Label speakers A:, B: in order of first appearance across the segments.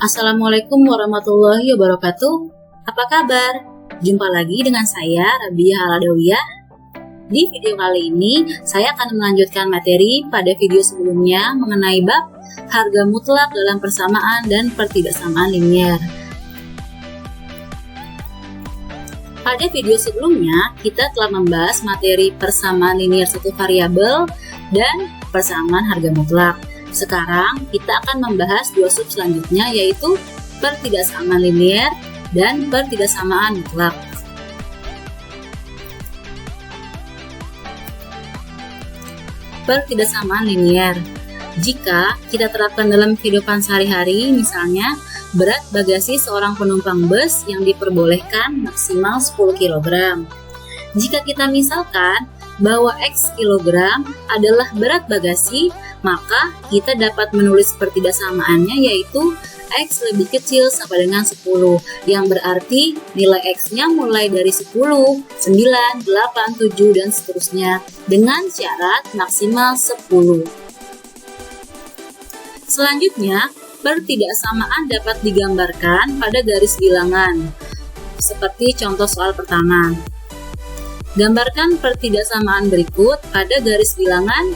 A: Assalamualaikum warahmatullahi wabarakatuh. Apa kabar? Jumpa lagi dengan saya, Rabiah Aladawiyah. Di video kali ini, saya akan melanjutkan materi pada video sebelumnya mengenai bab harga mutlak dalam persamaan dan pertidaksamaan linier. Pada video sebelumnya, kita telah membahas materi persamaan linier satu variabel dan persamaan harga mutlak. Sekarang kita akan membahas dua sub selanjutnya, yaitu pertidaksamaan linier dan pertidaksamaan mutlak. Pertidaksamaan linier. Jika kita terapkan dalam kehidupan sehari-hari, misalnya berat bagasi seorang penumpang bus yang diperbolehkan maksimal 10 kg. Jika kita misalkan bahwa X kilogram adalah berat bagasi, maka kita dapat menulis pertidaksamaannya, yaitu X lebih kecil sama dengan 10, yang berarti nilai X-nya mulai dari 10, 9, 8, 7, dan seterusnya dengan syarat maksimal 10. Selanjutnya, pertidaksamaan dapat digambarkan pada garis bilangan, seperti contoh soal pertama. Gambarkan pertidaksamaan berikut pada garis bilangan.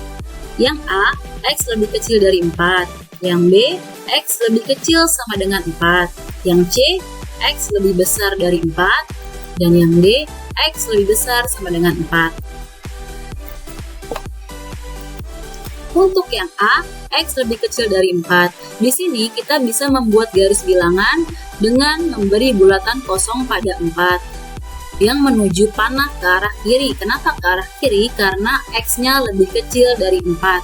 A: Yang A, X lebih kecil dari 4. Yang B, X lebih kecil sama dengan 4. Yang C, X lebih besar dari 4. Dan yang D, X lebih besar sama dengan 4. Untuk yang A, X lebih kecil dari 4. Di sini kita bisa membuat garis bilangan dengan memberi bulatan kosong pada 4 yang menuju panah ke arah kiri. Kenapa ke arah kiri? Karena X-nya lebih kecil dari 4.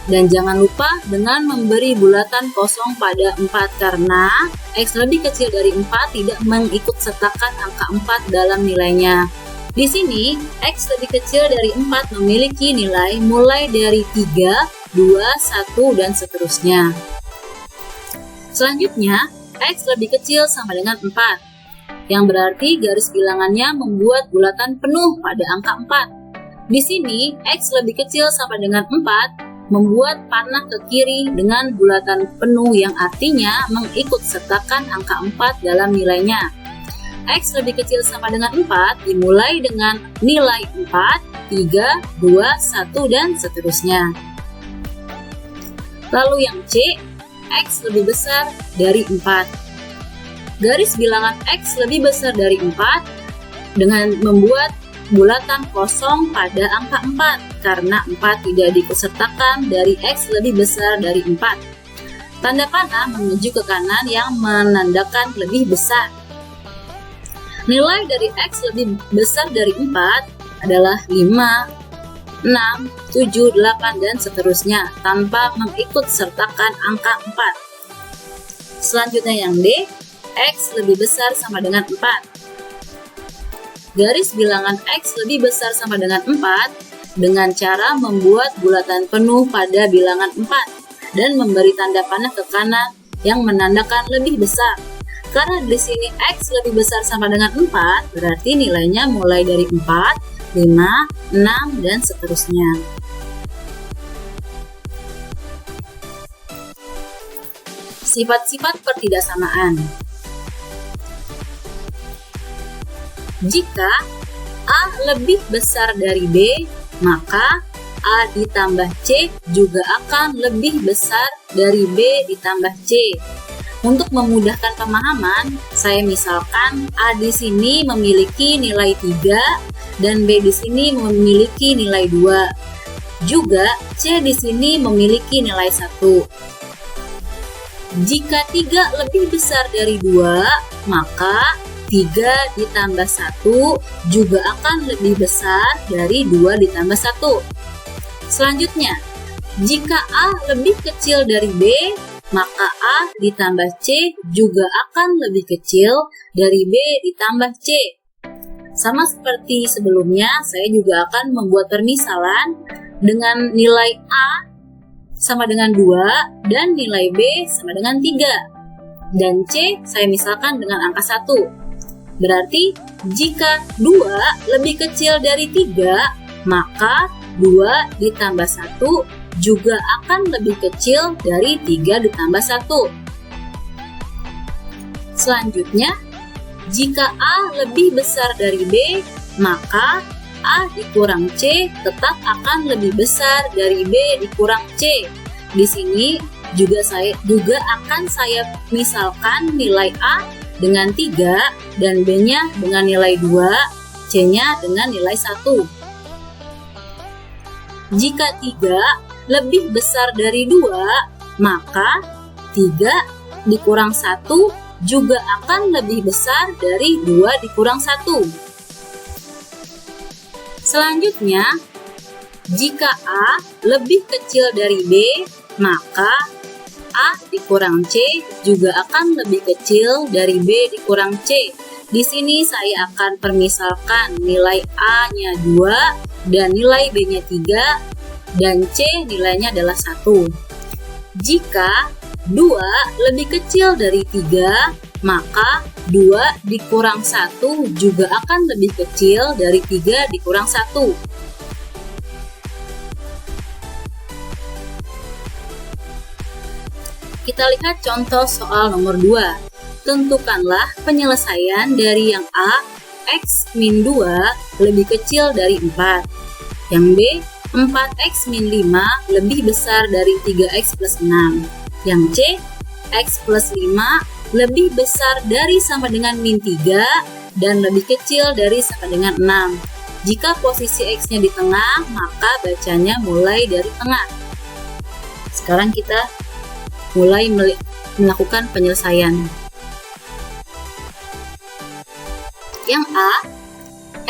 A: Dan jangan lupa dengan memberi bulatan kosong pada 4, karena X lebih kecil dari 4 tidak mengikut sertakan angka 4 dalam nilainya. Di sini, X lebih kecil dari 4 memiliki nilai mulai dari 3, 2, 1, dan seterusnya. Selanjutnya, X lebih kecil sama dengan 4. Yang berarti garis bilangannya membuat bulatan penuh pada angka 4. Di sini, X lebih kecil sama dengan 4 membuat panah ke kiri dengan bulatan penuh, yang artinya mengikut sertakan angka 4 dalam nilainya. X lebih kecil sama dengan 4 dimulai dengan nilai 4, 3, 2, 1, dan seterusnya. Lalu yang C, X lebih besar dari 4. Garis bilangan X lebih besar dari 4 dengan membuat bulatan kosong pada angka 4, karena 4 tidak diikutsertakan dari X lebih besar dari 4. Tanda panah menuju ke kanan yang menandakan lebih besar. Nilai dari X lebih besar dari 4 adalah 5, 6, 7, 8, dan seterusnya tanpa mengikut sertakan angka 4. Selanjutnya yang D, X lebih besar sama dengan 4. Garis bilangan X lebih besar sama dengan 4 dengan cara membuat bulatan penuh pada bilangan 4 dan memberi tanda panah ke kanan yang menandakan lebih besar. Karena di sini X lebih besar sama dengan 4, berarti nilainya mulai dari 4, 5, 6, dan seterusnya. Sifat-sifat pertidaksamaan. Jika A lebih besar dari B, maka A ditambah C juga akan lebih besar dari B ditambah C. Untuk memudahkan pemahaman, saya misalkan A di sini memiliki nilai 3 dan B di sini memiliki nilai 2. Juga C di sini memiliki nilai 1. Jika 3 lebih besar dari 2, maka 3 ditambah 1 juga akan lebih besar dari 2 ditambah 1. Selanjutnya, jika A lebih kecil dari B, maka A ditambah C juga akan lebih kecil dari B ditambah C. Sama seperti sebelumnya, saya juga akan membuat permisalan dengan nilai A sama dengan 2 dan nilai B sama dengan 3. Dan C saya misalkan dengan angka 1. Berarti jika 2 lebih kecil dari 3, maka 2 ditambah 1 juga akan lebih kecil dari 3 ditambah 1. Selanjutnya, jika A lebih besar dari B, maka A dikurang C tetap akan lebih besar dari B dikurang C. Di sini juga akan saya misalkan nilai A dengan 3 dan B-nya dengan nilai 2, C-nya dengan nilai 1. Jika 3 lebih besar dari 2, maka 3 dikurang 1 juga akan lebih besar dari 2 dikurang 1. Selanjutnya, jika A lebih kecil dari B, maka A dikurang C juga akan lebih kecil dari B dikurang C. Di sini saya akan permisalkan nilai A-nya 2 dan nilai B-nya 3 dan C nilainya adalah 1. Jika 2 lebih kecil dari 3, maka 2 dikurang 1 juga akan lebih kecil dari 3 dikurang 1. Kita lihat contoh soal nomor 2. Tentukanlah penyelesaian dari yang A, X min 2 lebih kecil dari 4. Yang B, 4X min 5 lebih besar dari 3X plus 6. Yang C, X plus 5 lebih besar dari sama dengan min 3 dan lebih kecil dari sama dengan 6. Jika posisi X-nya di tengah, maka bacanya mulai dari tengah. Sekarang kita mulai melakukan penyelesaian. Yang A,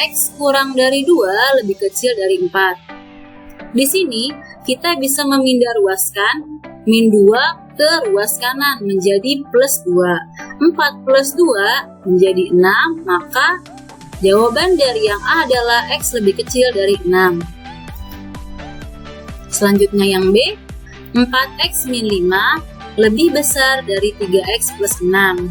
A: X kurang dari 2 lebih kecil dari 4. Di sini kita bisa memindah ruaskan min 2 ke ruas kanan menjadi plus 2. 4 plus 2 menjadi 6, maka jawaban dari yang A adalah X lebih kecil dari 6. Selanjutnya yang B, 4X min 5 lebih besar dari 3X plus 6.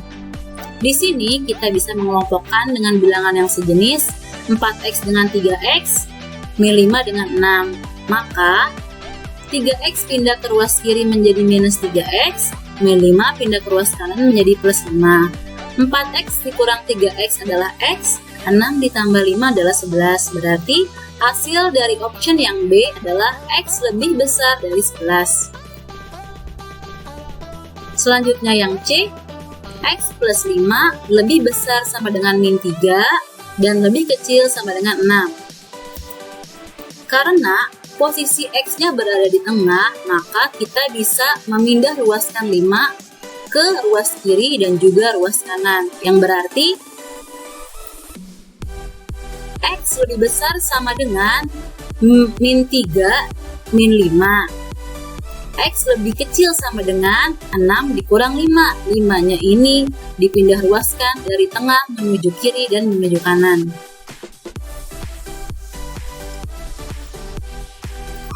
A: Di sini kita bisa mengelompokkan dengan bilangan yang sejenis, 4X dengan 3X, min 5 dengan 6. Maka 3X pindah ke ruas kiri menjadi minus 3X, min 5 pindah ke ruas kanan menjadi plus 5. 4X dikurang 3X adalah X, 6 ditambah 5 adalah 11. Berarti hasil dari option yang B adalah X lebih besar dari 11. Selanjutnya yang C, X plus 5 lebih besar sama dengan min 3 dan lebih kecil sama dengan 6. Karena posisi X-nya berada di tengah, maka kita bisa memindah ruaskan 5 ke ruas kiri dan juga ruas kanan, yang berarti X lebih besar sama dengan min 3 min 5. X lebih kecil sama dengan 6 dikurang 5. 5-nya ini dipindah ruaskan dari tengah menuju kiri dan menuju kanan.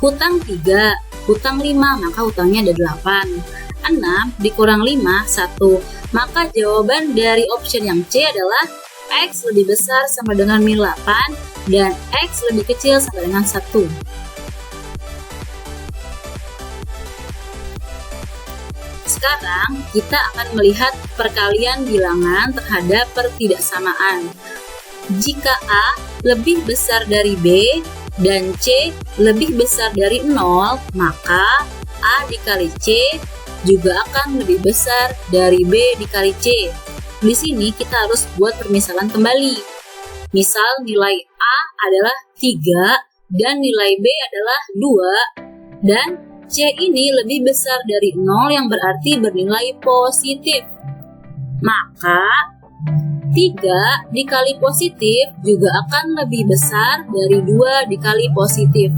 A: Hutang 3, hutang 5, maka hutangnya ada 8. 6 dikurang 5, 1. Maka jawaban dari option yang C adalah X lebih besar sama dengan min 8 dan X lebih kecil sama dengan 1. Sekarang kita akan melihat perkalian bilangan terhadap pertidaksamaan. Jika A lebih besar dari B dan C lebih besar dari 0, maka A dikali C juga akan lebih besar dari B dikali C. Di sini kita harus buat permisalan kembali. Misal nilai A adalah 3 dan nilai B adalah 2 dan C ini lebih besar dari 0 yang berarti bernilai positif. Maka 3 dikali positif juga akan lebih besar dari 2 dikali positif.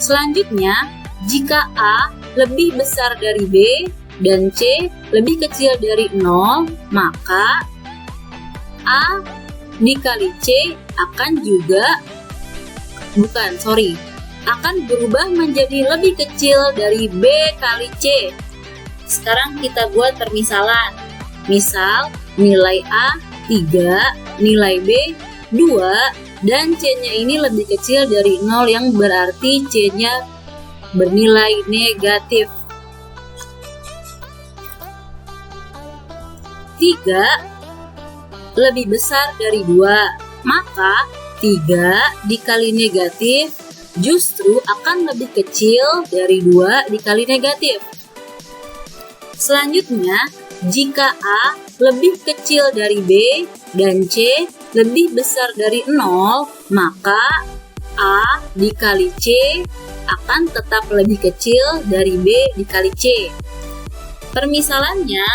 A: Selanjutnya, jika A lebih besar dari B dan C lebih kecil dari 0, maka A dikali C akan berubah menjadi lebih kecil dari B kali C. Sekarang kita buat permisalan. Misal, nilai A 3, nilai B 2, dan C-nya ini lebih kecil dari 0 yang berarti C-nya bernilai negatif. 3 lebih besar dari 2, maka 3 dikali negatif justru akan lebih kecil dari 2 dikali negatif. Selanjutnya, jika A lebih kecil dari B dan C lebih besar dari 0, maka A dikali C akan tetap lebih kecil dari B dikali C. Permisalannya,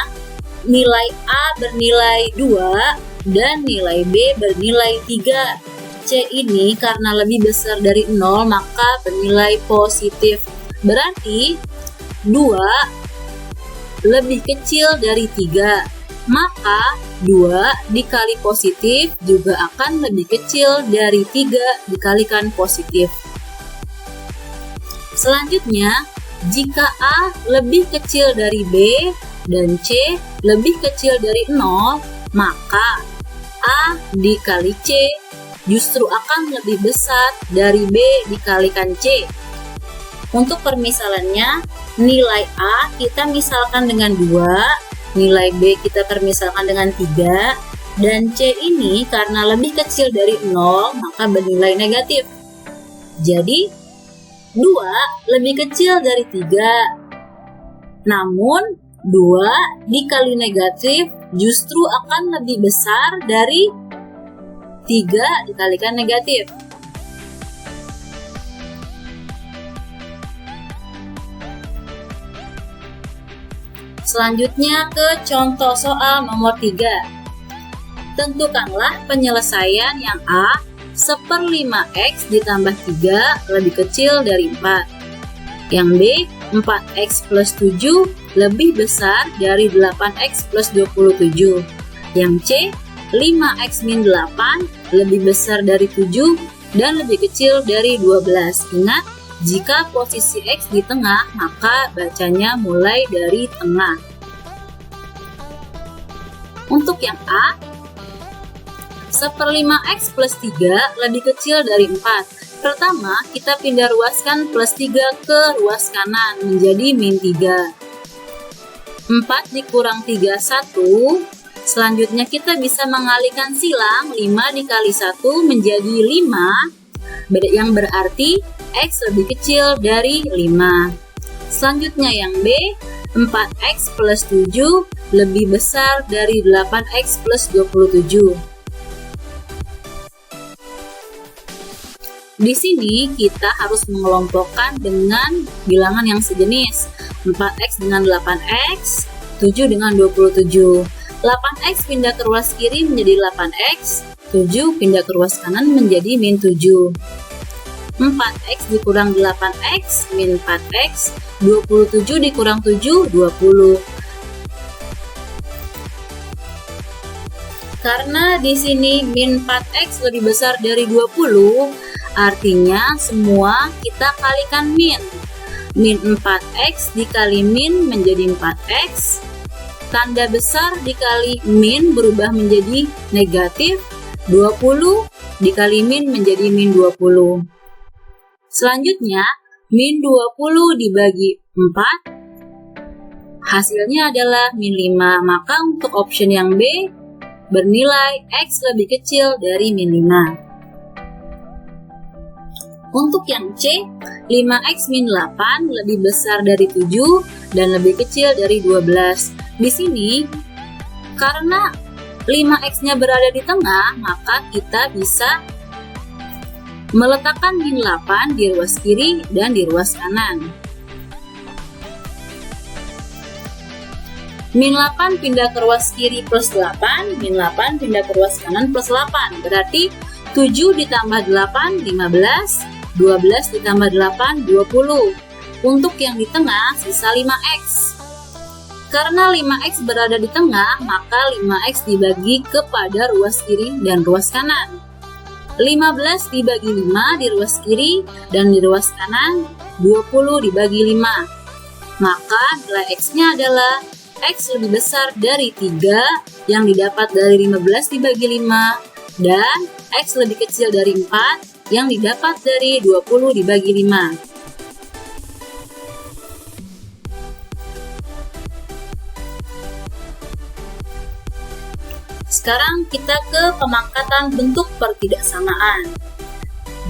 A: nilai A bernilai 2 dan nilai B bernilai 3. C ini karena lebih besar dari 0 maka bernilai positif. Berarti 2 lebih kecil dari 3, maka 2 dikali positif juga akan lebih kecil dari 3 dikalikan positif. Selanjutnya, jika A lebih kecil dari B dan C lebih kecil dari 0, maka A dikali C justru akan lebih besar dari B dikalikan C. Untuk permisalannya, nilai A kita misalkan dengan 2, nilai B kita permisalkan dengan 3, dan C ini karena lebih kecil dari 0 maka bernilai negatif. Jadi, 2 lebih kecil dari 3. Namun, 2 dikali negatif justru akan lebih besar dari 3 dikalikan negatif. Selanjutnya ke contoh soal nomor 3. Tentukanlah penyelesaian yang A 1/5x ditambah 3 lebih kecil dari 4. Yang B 4x plus 7 lebih besar dari 8x plus 27. Yang C 5x min 8 lebih besar dari 7 dan lebih kecil dari 12. Ingat, jika posisi X di tengah, maka bacanya mulai dari tengah. Untuk yang A, 1/5x plus 3 lebih kecil dari 4. Pertama, kita pindah ruaskan plus 3 ke ruas kanan menjadi min 3. 4 dikurang 3, 1. Selanjutnya kita bisa mengalihkan silang 5 dikali 1 menjadi 5, yang berarti X lebih kecil dari 5. Selanjutnya yang B, 4x plus 7 lebih besar dari 8x plus 27. Di sini kita harus mengelompokkan dengan bilangan yang sejenis. 4x dengan 8x, 7 dengan 27. 8x pindah ke ruas kiri menjadi 8x, 7 pindah ke ruas kanan menjadi min 7. 4x dikurang 8x min 4x, 27 dikurang 7, 20. Karena di sini min 4x lebih besar dari 20, artinya semua kita kalikan min. Min 4x dikali min menjadi 4x, tanda besar dikali min berubah menjadi negatif, 20 dikali min menjadi min 20. Selanjutnya, min 20 dibagi 4, hasilnya adalah min 5. Maka untuk option yang B, bernilai X lebih kecil dari min 5. Untuk yang C, 5x min 8 lebih besar dari 7 dan lebih kecil dari 12. Di sini, karena 5x-nya berada di tengah, maka kita bisa meletakkan min 8 di ruas kiri dan di ruas kanan. Min 8 pindah ke ruas kiri plus 8, min 8 pindah ke ruas kanan plus 8. Berarti 7 ditambah 8, 15, 12 ditambah 8, 20. Untuk yang di tengah, sisa 5x. Karena 5x berada di tengah, maka 5x dibagi kepada ruas kiri dan ruas kanan. 15 dibagi 5 di ruas kiri dan di ruas kanan, 20 dibagi 5. Maka nilai X-nya adalah X lebih besar dari 3 yang didapat dari 15 dibagi 5 dan X lebih kecil dari 4 yang didapat dari 20 dibagi 5. Sekarang kita ke pemangkatan bentuk pertidaksamaan.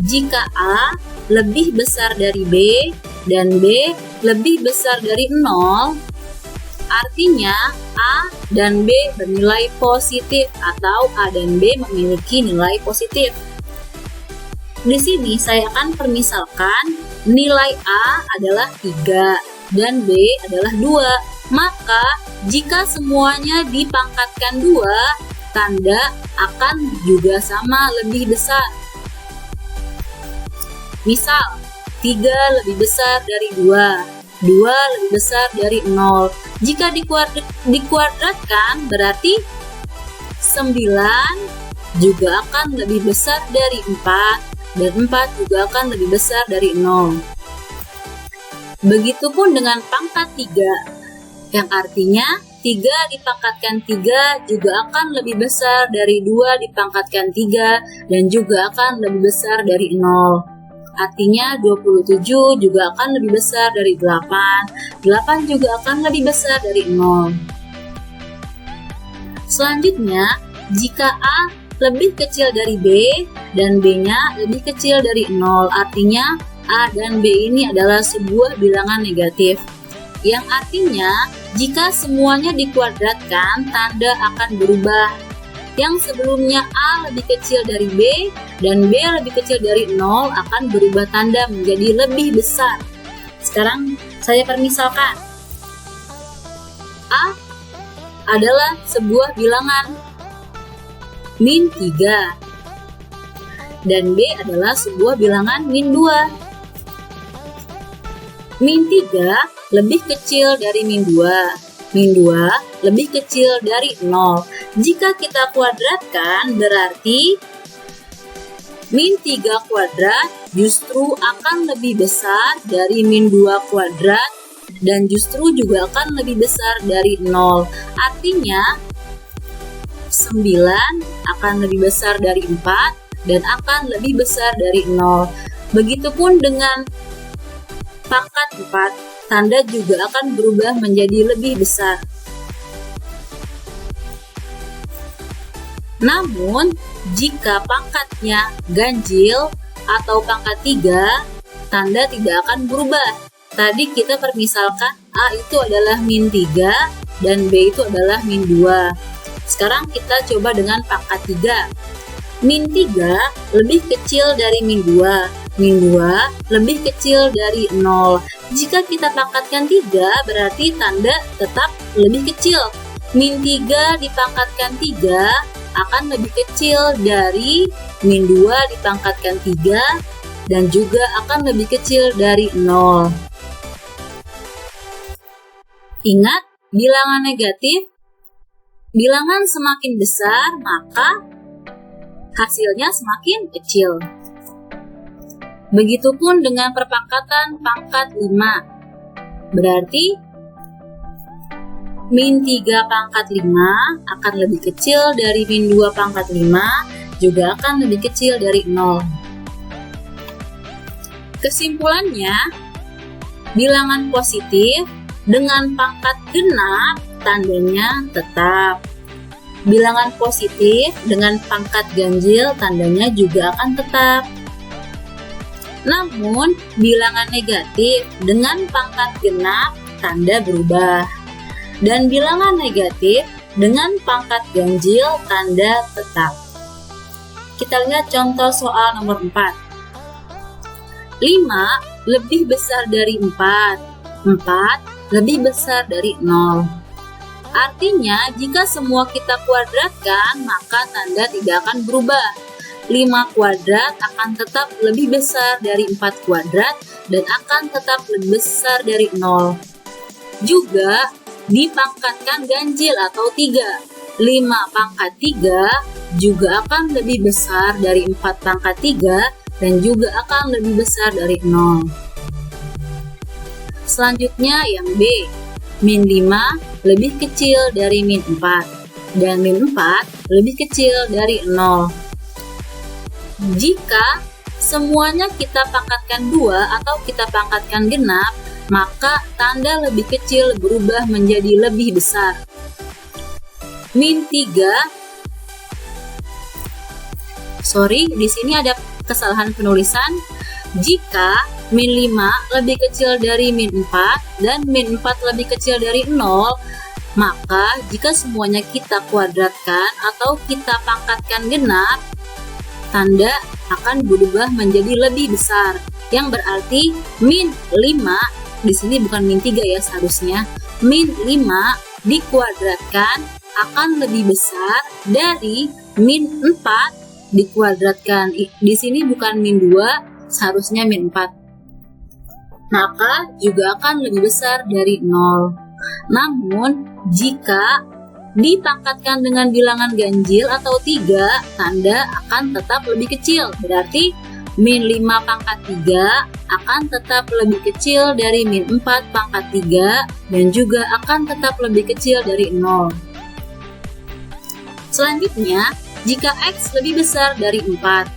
A: Jika A lebih besar dari B dan B lebih besar dari 0, artinya A dan B bernilai positif atau A dan B memiliki nilai positif. Di sini saya akan permisalkan nilai A adalah 3 dan B adalah 2. Maka jika semuanya dipangkatkan 2, tanda akan juga sama lebih besar. Misal, 3 lebih besar dari 2. 2 lebih besar dari 0. Jika dikuadratkan berarti 9 juga akan lebih besar dari 4 dan 4 juga akan lebih besar dari 0. Begitupun dengan pangkat 3, yang artinya 3 dipangkatkan 3 juga akan lebih besar dari 2 dipangkatkan 3 dan juga akan lebih besar dari 0. Artinya 27 juga akan lebih besar dari 8, 8 juga akan lebih besar dari 0. Selanjutnya, jika A lebih kecil dari B dan B-nya lebih kecil dari 0, artinya A dan B ini adalah sebuah bilangan negatif. Yang artinya, jika semuanya dikuadratkan, tanda akan berubah. Yang sebelumnya A lebih kecil dari B dan B lebih kecil dari 0 akan berubah tanda menjadi lebih besar. Sekarang saya permisalkan. A adalah sebuah bilangan min 3 dan B adalah sebuah bilangan min 2. Min 3 lebih kecil dari min 2. Min 2 lebih kecil dari 0. Jika kita kuadratkan berarti min 3 kuadrat justru akan lebih besar dari min 2 kuadrat dan justru juga akan lebih besar dari 0. Artinya 9 akan lebih besar dari 4 dan akan lebih besar dari 0. Begitupun dengan pangkat 4. Tanda juga akan berubah menjadi lebih besar. Namun, jika pangkatnya ganjil atau pangkat 3, tanda tidak akan berubah. Tadi kita permisalkan A itu adalah min 3 dan B itu adalah min 2. Sekarang kita coba dengan pangkat 3. Min 3 lebih kecil dari min 2. Min 2 lebih kecil dari 0. Jika kita pangkatkan 3, berarti tanda tetap lebih kecil. Min 3 dipangkatkan 3 akan lebih kecil dari min 2 dipangkatkan 3 dan juga akan lebih kecil dari 0. Ingat, bilangan negatif, bilangan semakin besar maka hasilnya semakin kecil. Begitupun dengan perpangkatan pangkat 5. Berarti min 3 pangkat 5 akan lebih kecil dari min 2 pangkat 5, juga akan lebih kecil dari 0. Kesimpulannya, bilangan positif dengan pangkat genap tandanya tetap. Bilangan positif dengan pangkat ganjil tandanya juga akan tetap. Namun, bilangan negatif dengan pangkat genap tanda berubah. Dan bilangan negatif dengan pangkat ganjil tanda tetap. Kita lihat contoh soal nomor 4. 5 lebih besar dari 4. 4 lebih besar dari 0. Artinya, jika semua kita kuadratkan, maka tanda tidak akan berubah. 5 kuadrat akan tetap lebih besar dari 4 kuadrat dan akan tetap lebih besar dari 0. Juga dipangkatkan ganjil atau 3. 5 pangkat 3 juga akan lebih besar dari 4 pangkat 3 dan juga akan lebih besar dari 0. Selanjutnya yang B. Min 5 lebih kecil dari min 4 dan min 4 lebih kecil dari 0. Jika semuanya kita pangkatkan 2 atau kita pangkatkan genap, maka tanda lebih kecil berubah menjadi lebih besar. Min 3 sorry, di sini ada kesalahan penulisan. Jika min 5 lebih kecil dari min 4 dan min 4 lebih kecil dari 0, maka jika semuanya kita kuadratkan atau kita pangkatkan genap, tanda akan berubah menjadi lebih besar. Yang berarti min 5, di sini bukan min 3 ya seharusnya, min 5 dikuadratkan akan lebih besar dari min 4 dikuadratkan. Di sini bukan min 2, seharusnya min 4. Maka juga akan lebih besar dari 0. Namun, jika dipangkatkan dengan bilangan ganjil atau 3, tanda akan tetap lebih kecil. Berarti min 5 pangkat 3 akan tetap lebih kecil dari min 4 pangkat 3 dan juga akan tetap lebih kecil dari 0. Selanjutnya, jika X lebih besar dari 4.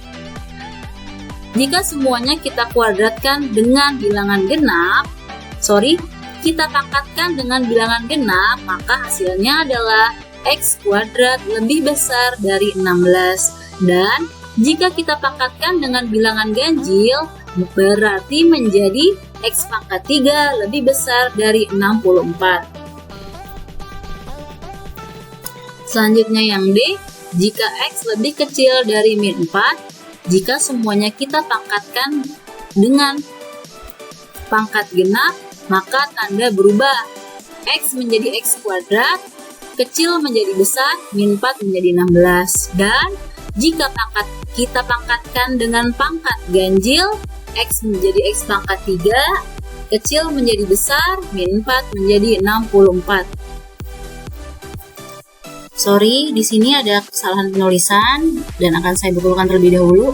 A: Jika semuanya kita kuadratkan dengan bilangan genap, kita pangkatkan dengan bilangan genap, maka hasilnya adalah X kuadrat lebih besar dari 16. Dan jika kita pangkatkan dengan bilangan ganjil, berarti menjadi X pangkat 3 lebih besar dari 64. Selanjutnya yang D, jika X lebih kecil dari min 4, jika semuanya kita pangkatkan dengan pangkat genap, maka tanda berubah. X menjadi X kuadrat, kecil menjadi besar, min 4 menjadi 16. Dan jika kita pangkatkan dengan pangkat ganjil, X menjadi X pangkat 3, kecil menjadi besar, min 4 menjadi 64. Sorry, di sini ada kesalahan penulisan dan akan saya betulkan terlebih dahulu.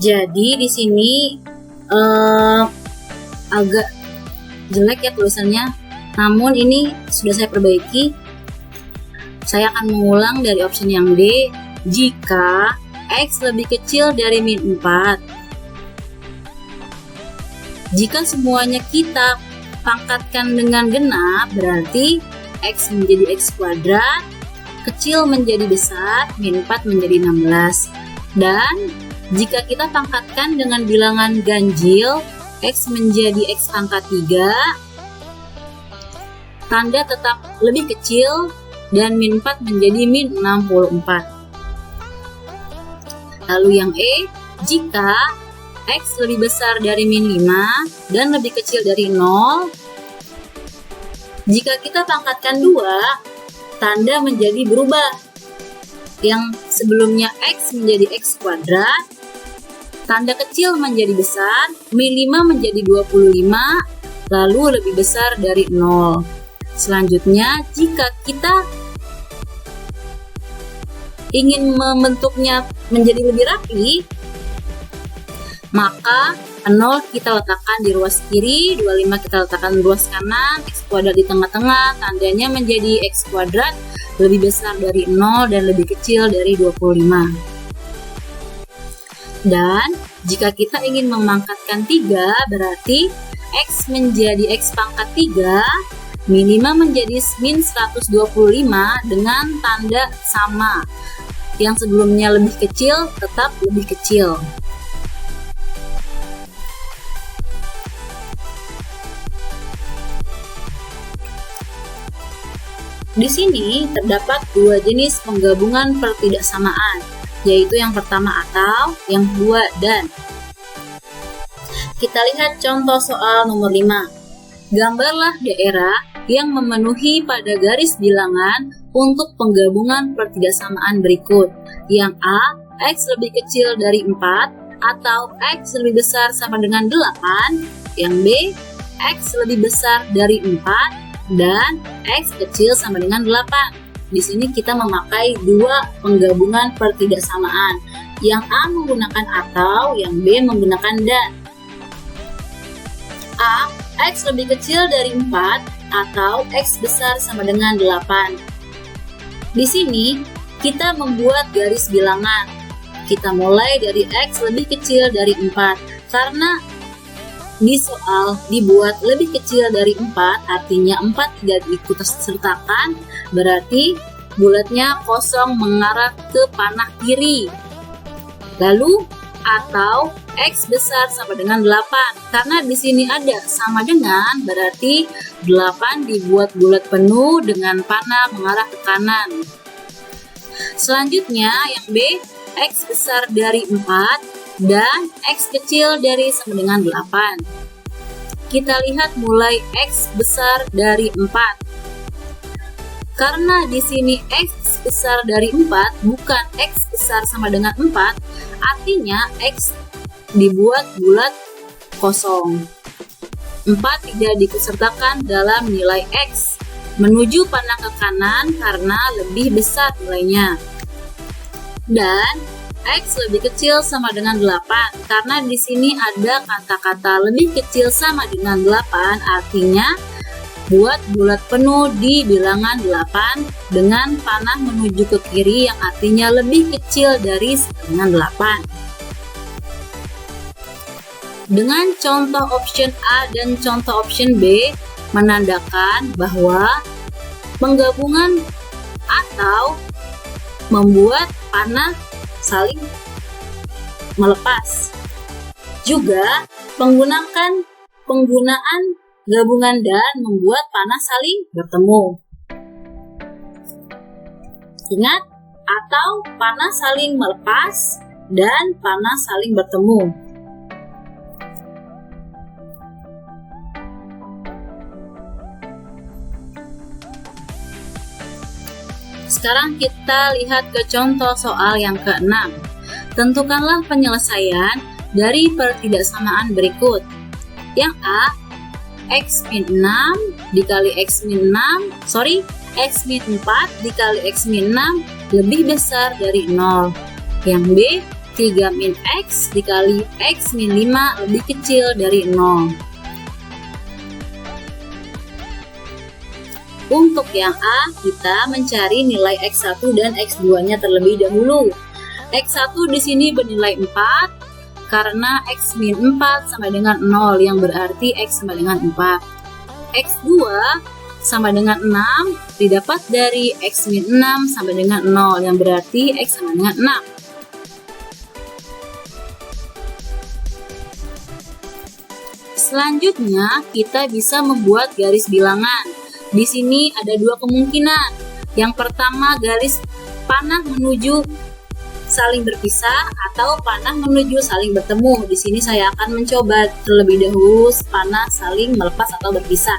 A: Jadi di sini agak jelek ya tulisannya. Namun ini sudah saya perbaiki. Saya akan mengulang dari option yang D. Jika X lebih kecil dari min 4. Jika semuanya kita pangkatkan dengan genap, berarti X menjadi X kuadrat, kecil menjadi besar, min 4 menjadi 16. Dan jika kita pangkatkan dengan bilangan ganjil, X menjadi X pangkat 3, tanda tetap lebih kecil, dan min 4 menjadi min 64. Lalu yang E, jika X lebih besar dari min 5 dan lebih kecil dari 0, jika kita pangkatkan 2, tanda menjadi berubah. Yang sebelumnya X menjadi X kuadrat, tanda kecil menjadi besar, min 5 menjadi 25, lalu lebih besar dari 0. Selanjutnya, jika kita ingin membentuknya menjadi lebih rapi, maka 0 kita letakkan di ruas kiri, 25 kita letakkan di ruas kanan, X kuadrat di tengah-tengah, tandanya menjadi X kuadrat lebih besar dari 0 dan lebih kecil dari 25. Dan jika kita ingin memangkatkan 3, berarti X menjadi X pangkat 3, min 5 menjadi min 125 dengan tanda sama. Yang sebelumnya lebih kecil tetap lebih kecil. Di sini terdapat dua jenis penggabungan pertidaksamaan. yaitu yang pertama atau, yang kedua dan. Kita lihat contoh soal nomor 5. Gambarlah daerah yang memenuhi pada garis bilangan untuk penggabungan pertidaksamaan berikut. Yang A, X lebih kecil dari 4 atau X lebih besar sama dengan 8. Yang B, X lebih besar dari 4 dan X kecil sama dengan 8. Di sini kita memakai dua penggabungan pertidaksamaan. Yang A menggunakan atau, yang B menggunakan dan. A, X lebih kecil dari 4 atau X besar sama dengan 8. Di sini kita membuat garis bilangan. Kita mulai dari X lebih kecil dari 4 karena di soal dibuat lebih kecil dari 4, artinya 4 tidak diikut sertakan, berarti bulatnya kosong mengarah ke panah kiri. Lalu atau X besar sama dengan 8, karena di sini ada sama dengan, berarti 8 dibuat bulat penuh dengan panah mengarah ke kanan. Selanjutnya yang B, X besar dari 4 dan X kecil dari sama dengan 8. Kita lihat mulai X besar dari 4. Karena di sini X besar dari 4 bukan X besar sama dengan 4, artinya X dibuat bulat kosong. 4 tidak disertakan dalam nilai X menuju panah ke kanan karena lebih besar nilainya. Dan X lebih kecil sama dengan 8 karena di sini ada kata-kata lebih kecil sama dengan 8, artinya buat bulat penuh di bilangan 8 dengan panah menuju ke kiri yang artinya lebih kecil dari dengan 8. Dengan contoh option A dan contoh option B menandakan bahwa penggabungan atau membuat panah saling melepas. Juga penggunaan gabungan dan membuat panah saling bertemu. Ingat, atau panah saling melepas dan panah saling bertemu. Sekarang kita lihat ke contoh soal yang ke-6. Tentukanlah penyelesaian dari pertidaksamaan berikut. Yang A, X min 6 dikali X min 4 dikali X min 6 lebih besar dari 0. Yang B, 3 min X dikali X min 5 lebih kecil dari 0. Untuk yang A, kita mencari nilai X1 dan X2-nya terlebih dahulu. X1 di sini bernilai 4 karena X min 4 sama dengan 0 yang berarti X sama dengan 4. X2 sama dengan 6 didapat dari X min 6 sama dengan 0 yang berarti X sama dengan 6. Selanjutnya kita bisa membuat garis bilangan. Di sini ada dua kemungkinan. Yang pertama, garis panah menuju saling berpisah atau panah menuju saling bertemu. Di sini saya akan mencoba terlebih dahulu panah saling melepas atau berpisah.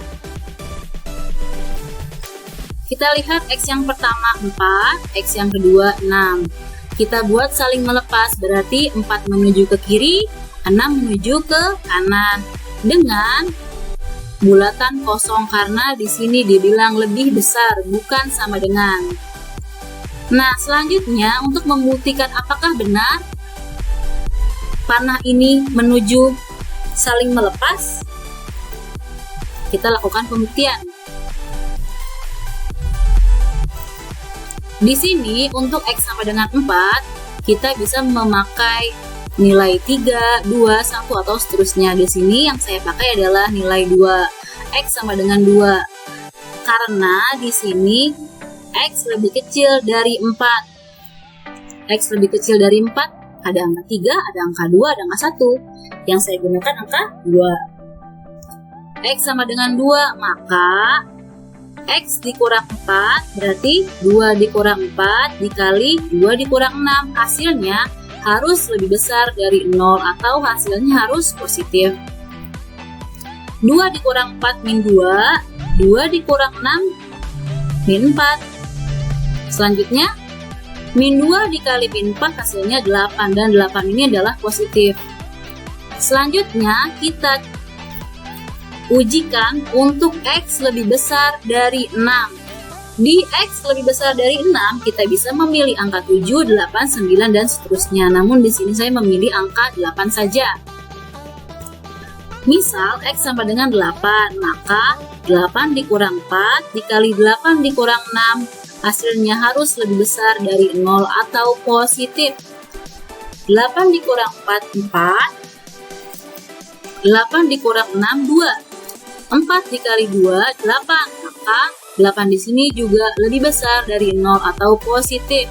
A: Kita lihat X yang pertama 4, X yang kedua 6. Kita buat saling melepas, berarti 4 menuju ke kiri, 6 menuju ke kanan. Dengan bulatan kosong karena di sini dibilang lebih besar, bukan sama dengan. Nah, selanjutnya untuk membuktikan apakah benar panah ini menuju saling melepas, kita lakukan pembuktian. Di sini untuk X sama dengan 4, kita bisa memakai nilai 3, 2, 1 atau seterusnya. Di sini yang saya pakai adalah nilai 2. X sama dengan 2. Karena di sini X lebih kecil dari 4. X lebih kecil dari 4, ada angka 3, ada angka 2, ada angka 1. Yang saya gunakan angka 2. X sama dengan 2, maka X dikurang 4 berarti 2 dikurang 4 dikali 2 dikurang 6. Hasilnya harus lebih besar dari 0 atau hasilnya harus positif. 2 dikurang 4 min 2, 2 dikurang 6 min 4. Selanjutnya min 2 dikali min 4 hasilnya 8 dan 8 ini adalah positif. Selanjutnya kita ujikan untuk X lebih besar dari 6. Di X lebih besar dari 6 kita bisa memilih angka 7, 8, 9 dan seterusnya. Namun di sini saya memilih angka 8 saja. Misal X sama dengan 8, maka 8 dikurang 4 dikali 8 dikurang 6 hasilnya harus lebih besar dari 0 atau positif. 8 dikurang 4, 4. 8 dikurang 6, 2. 4 dikali 2, 8. Maka 8 di sini juga lebih besar dari 0 atau positif.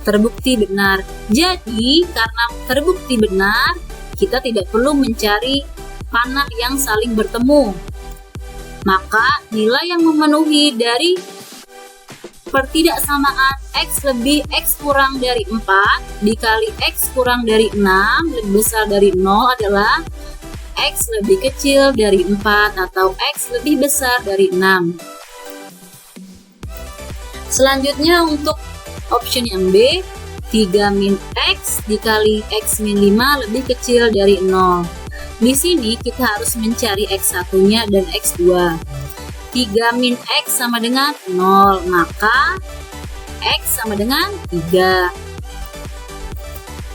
A: Terbukti benar. Jadi, karena terbukti benar, kita tidak perlu mencari panah yang saling bertemu. Maka, nilai yang memenuhi dari pertidaksamaan X lebih X kurang dari 4 dikali X kurang dari 6 lebih besar dari 0 adalah X lebih kecil dari 4 atau X lebih besar dari 6. Selanjutnya untuk option yang B, 3 min X dikali X min 5 lebih kecil dari 0. Di sini kita harus mencari X1-nya dan X2. 3 min X sama dengan 0, maka X sama dengan 3.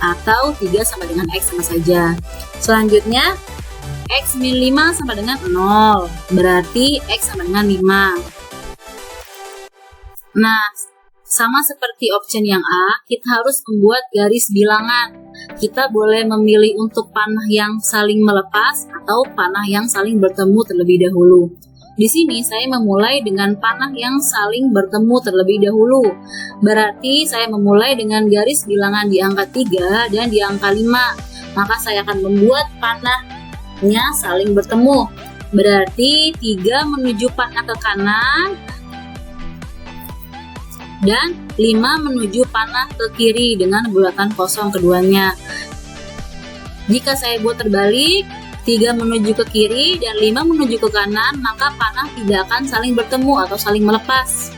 A: Atau 3 sama dengan X sama saja. Selanjutnya, X min 5 sama dengan 0, berarti X sama dengan 5. Nah, sama seperti option yang A, kita harus membuat garis bilangan. Kita boleh memilih untuk panah yang saling melepas atau panah yang saling bertemu terlebih dahulu. Di sini saya memulai dengan panah yang saling bertemu terlebih dahulu. Berarti saya memulai dengan garis bilangan di angka 3 dan di angka 5. Maka saya akan membuat panahnya saling bertemu. Berarti 3 menuju panah ke kanan dan 5 menuju panah ke kiri dengan bulatan kosong keduanya. Jika saya buat terbalik, 3 menuju ke kiri dan 5 menuju ke kanan, maka panah tidak akan saling bertemu atau saling melepas.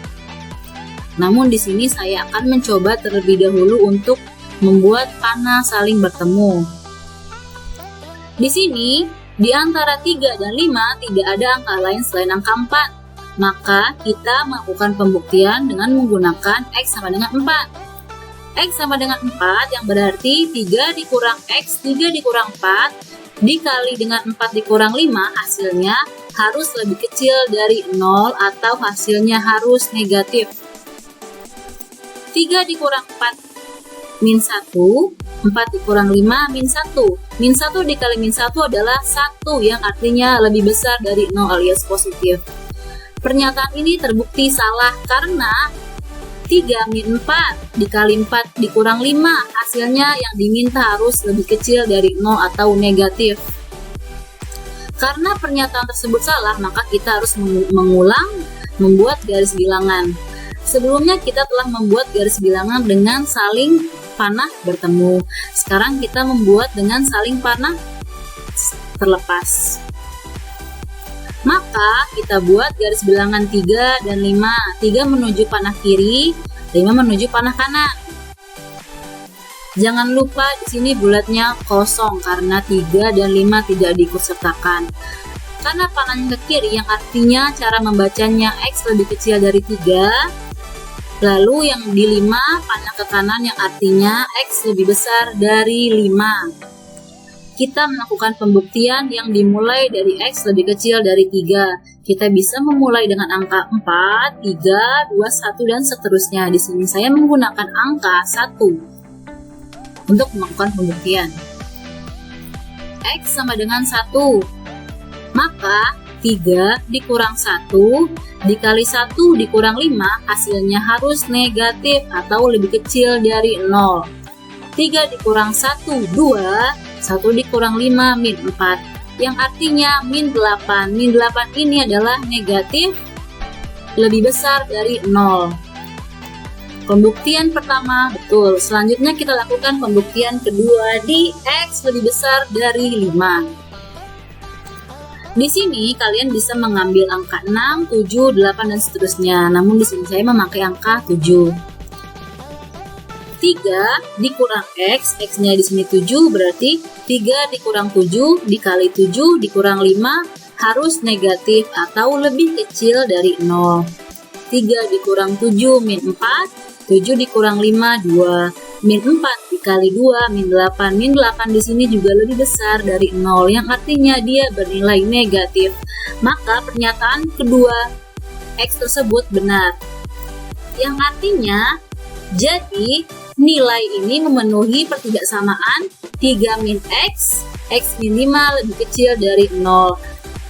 A: Namun di sini saya akan mencoba terlebih dahulu untuk membuat panah saling bertemu. Di sini, di antara 3 dan 5 tidak ada angka lain selain angka 4. Maka kita melakukan pembuktian dengan menggunakan X sama dengan 4. X sama dengan 4 yang berarti 3 dikurang X, 3 dikurang 4 dikali dengan 4 dikurang 5 hasilnya harus lebih kecil dari 0 atau hasilnya harus negatif. 3 dikurang 4 min 1, 4 dikurang 5 min 1. Min 1 dikali min 1 adalah 1 yang artinya lebih besar dari 0 alias positif. Pernyataan ini terbukti salah karena 3 min 4 dikali 4 dikurang 5 hasilnya yang diminta harus lebih kecil dari 0 atau negatif. Karena pernyataan tersebut salah, maka kita harus mengulang membuat garis bilangan. Sebelumnya kita telah membuat garis bilangan dengan saling panah bertemu. Sekarang kita membuat dengan saling panah terlepas. Maka kita buat garis bilangan 3 dan 5. 3 menuju panah kiri, 5 menuju panah kanan. Jangan lupa di sini bulatnya kosong karena 3 dan 5 tidak diikutsertakan. Karena panahnya ke kiri yang artinya cara membacanya X lebih kecil dari 3. Lalu yang di 5 panah ke kanan yang artinya X lebih besar dari 5. Kita melakukan pembuktian yang dimulai dari X lebih kecil dari 3. Kita bisa memulai dengan angka 4, 3, 2, 1, dan seterusnya. Di sini saya menggunakan angka 1 untuk melakukan pembuktian. X sama dengan 1. Maka 3 dikurang 1 dikali 1 dikurang 5 hasilnya harus negatif atau lebih kecil dari 0. 3 dikurang 1, 2. 1 dikurang 5 min 4 yang artinya min 8. Min 8 ini adalah negatif lebih besar dari 0. Pembuktian pertama betul. Selanjutnya kita lakukan pembuktian kedua di X lebih besar dari 5. Di sini kalian bisa mengambil angka 6, 7, 8 dan seterusnya. Namun di sini saya memakai angka 7. 3 dikurang X, X-nya di sini 7, berarti 3 dikurang 7 dikali 7 dikurang 5 harus negatif atau lebih kecil dari 0. 3 dikurang 7 min 4, 7 dikurang 5, 2. Min 4 dikali 2, min 8. Min 8 di sini juga lebih besar dari 0, yang artinya dia bernilai negatif. Maka pernyataan kedua X tersebut benar. Yang artinya, jadi nilai ini memenuhi pertidaksamaan 3 min X, X min 5 lebih kecil dari 0.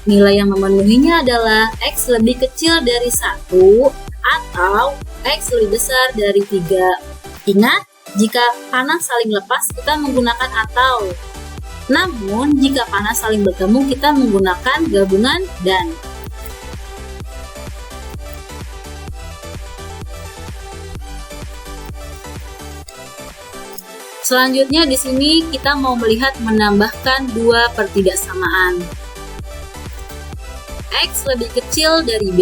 A: Nilai yang memenuhinya adalah X lebih kecil dari 1 atau X lebih besar dari 3. Ingat, jika panah saling lepas kita menggunakan atau. Namun, jika panah saling bertemu kita menggunakan gabungan dan. Selanjutnya di sini kita mau melihat menambahkan dua pertidaksamaan. X lebih kecil dari B,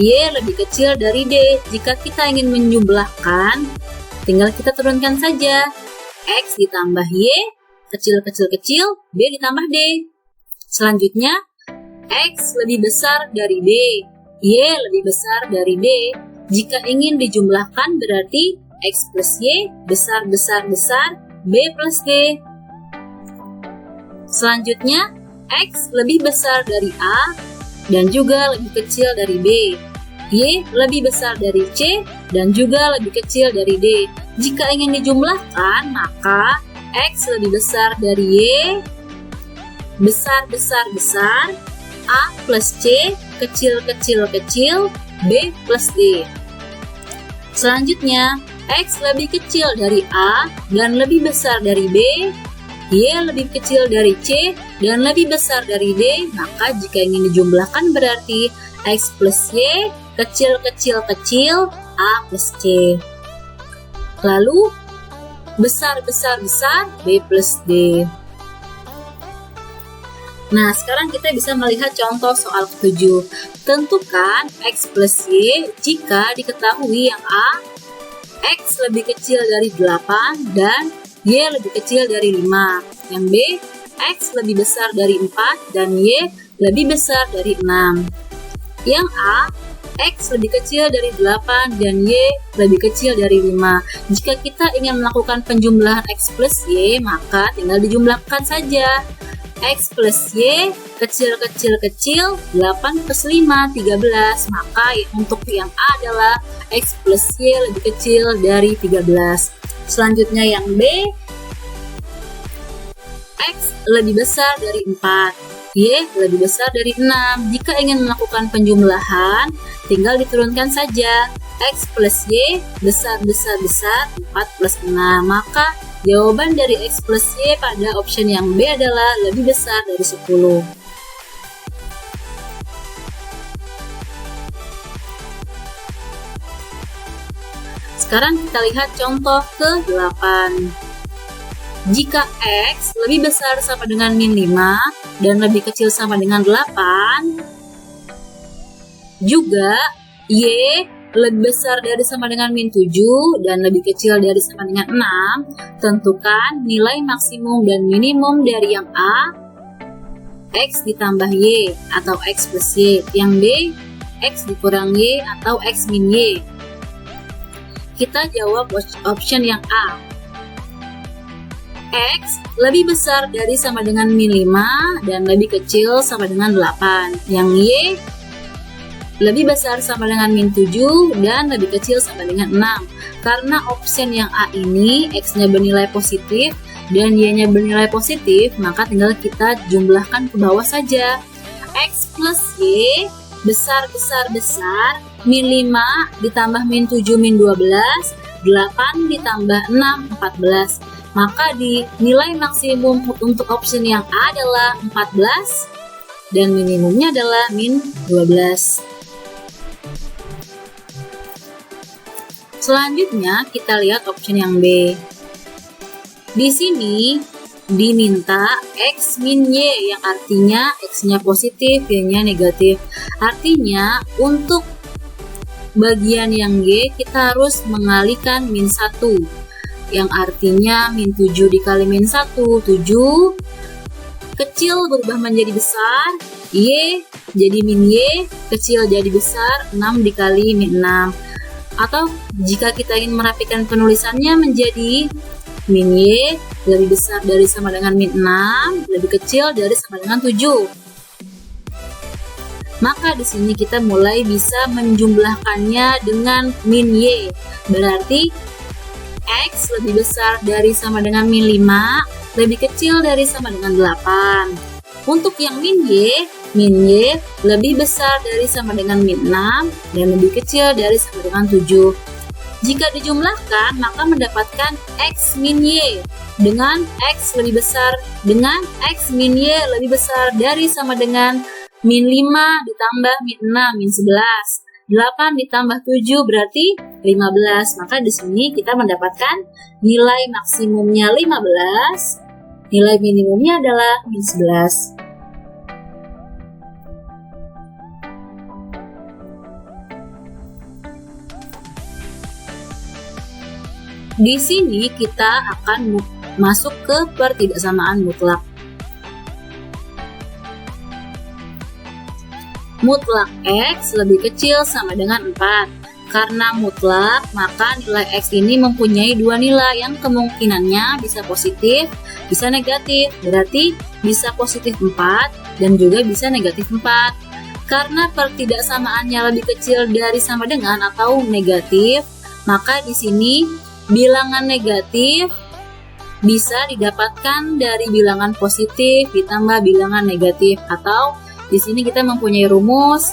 A: Y lebih kecil dari D. Jika kita ingin menjumlahkan, tinggal kita turunkan saja. X ditambah Y, kecil-kecil-kecil, B ditambah D. Selanjutnya, X lebih besar dari D, Y lebih besar dari D. Jika ingin dijumlahkan berarti X plus Y besar-besar-besar, B plus D. Selanjutnya, X lebih besar dari A dan juga lebih kecil dari B. Y lebih besar dari C dan juga lebih kecil dari D. Jika ingin dijumlahkan, maka X lebih besar dari Y, besar-besar-besar, A plus C, kecil-kecil-kecil, B plus D. Selanjutnya, X lebih kecil dari A dan lebih besar dari B, Y lebih kecil dari C dan lebih besar dari D, maka jika ingin dijumlahkan berarti X plus Y, kecil-kecil-kecil, A plus C. Lalu, besar-besar-besar, B plus D. Nah, sekarang kita bisa melihat contoh soal ke-7. Tentukan X plus Y jika diketahui yang A, X lebih kecil dari 8 dan Y lebih kecil dari 5. Yang B, X lebih besar dari 4 dan Y lebih besar dari 6. Yang A, X lebih kecil dari 8 dan Y lebih kecil dari 5. Jika kita ingin melakukan penjumlahan X plus Y, maka tinggal dijumlahkan saja. X plus Y, kecil-kecil-kecil, 8 plus 5, 13. Maka untuk yang A adalah X plus Y lebih kecil dari 13. Selanjutnya yang B, X lebih besar dari 4, Y lebih besar dari 6. Jika ingin melakukan penjumlahan, tinggal diturunkan saja. X plus Y besar-besar-besar 4 plus 6. Maka jawaban dari X plus Y pada option yang B adalah lebih besar dari 10. Sekarang kita lihat contoh ke-8. Jika X lebih besar sama dengan min 5 dan lebih kecil sama dengan 8, juga Y lebih besar dari sama dengan min 7 dan lebih kecil dari sama dengan 6, tentukan nilai maksimum dan minimum dari yang A, X ditambah Y atau X plus Y. Yang B, X dikurang Y atau X min Y. Kita jawab option yang A. X lebih besar dari sama dengan min 5 dan lebih kecil sama dengan 8. Yang Y lebih besar sama dengan min 7 dan lebih kecil sama dengan 6. Karena option yang A ini X-nya bernilai positif dan Y-nya bernilai positif, maka tinggal kita jumlahkan ke bawah saja. X plus Y besar-besar-besar, min 5 ditambah min 7 min 12, 8 ditambah 6 14. Maka di nilai maksimum untuk option yang A adalah 14 dan minimumnya adalah min 12. Selanjutnya kita lihat option yang B. Di sini diminta X min Y yang artinya X-nya positif, Y-nya negatif. Artinya untuk bagian yang Y kita harus mengalihkan min 1 yang artinya min 7 dikali min 1, 7 kecil berubah menjadi besar, Y jadi min Y, kecil jadi besar, 6 dikali min 6. Atau jika kita ingin merapikan penulisannya menjadi min Y lebih besar dari sama dengan min 6, lebih kecil dari sama dengan 7. Maka di sini kita mulai bisa menjumlahkannya dengan min Y. Berarti X lebih besar dari sama dengan min 5, lebih kecil dari sama dengan 8. Untuk yang min Y lebih besar dari sama dengan min 6 dan lebih kecil dari sama dengan 7. Jika dijumlahkan, maka mendapatkan X min Y dengan X lebih besar dengan X min Y lebih besar dari sama dengan min 5 ditambah min 6, min 11. 8 ditambah 7 berarti 15. Maka di sini kita mendapatkan nilai maksimumnya 15, nilai minimumnya adalah min 11. Di sini kita akan masuk ke pertidaksamaan mutlak. Mutlak X lebih kecil sama dengan 4. Karena mutlak, maka nilai X ini mempunyai dua nilai yang kemungkinannya bisa positif, bisa negatif. Berarti bisa positif 4 dan juga bisa negatif 4. Karena pertidaksamaannya lebih kecil dari sama dengan atau negatif, maka di sini bilangan negatif bisa didapatkan dari bilangan positif ditambah bilangan negatif, atau di sini kita mempunyai rumus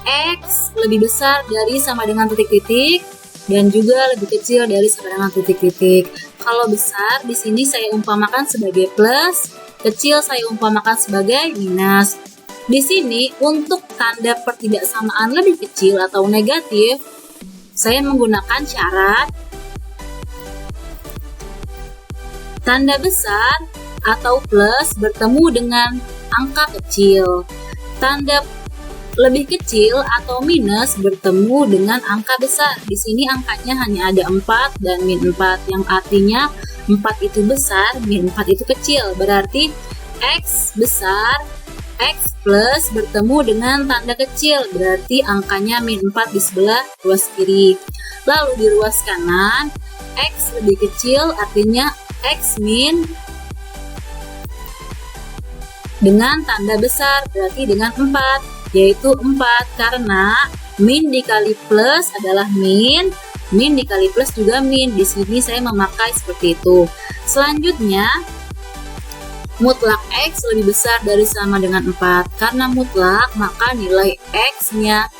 A: X lebih besar dari sama dengan titik-titik dan juga lebih kecil dari sama dengan titik-titik. Kalau besar di sini saya umpamakan sebagai plus, kecil saya umpamakan sebagai minus. Di sini untuk tanda pertidaksamaan lebih kecil atau negatif, saya menggunakan syarat tanda besar atau plus bertemu dengan angka kecil. Tanda lebih kecil atau minus bertemu dengan angka besar. Di sini angkanya hanya ada 4 dan min 4, yang artinya 4 itu besar, min 4 itu kecil. Berarti X besar, X plus bertemu dengan tanda kecil. Berarti angkanya min 4 di sebelah ruas kiri. Lalu di ruas kanan, X lebih kecil artinya X min dengan tanda besar berarti dengan 4, yaitu 4 karena min dikali plus adalah min dikali plus juga min. Di sini saya memakai seperti itu. Selanjutnya mutlak X lebih besar dari sama dengan 4. Karena mutlak maka nilai X-nya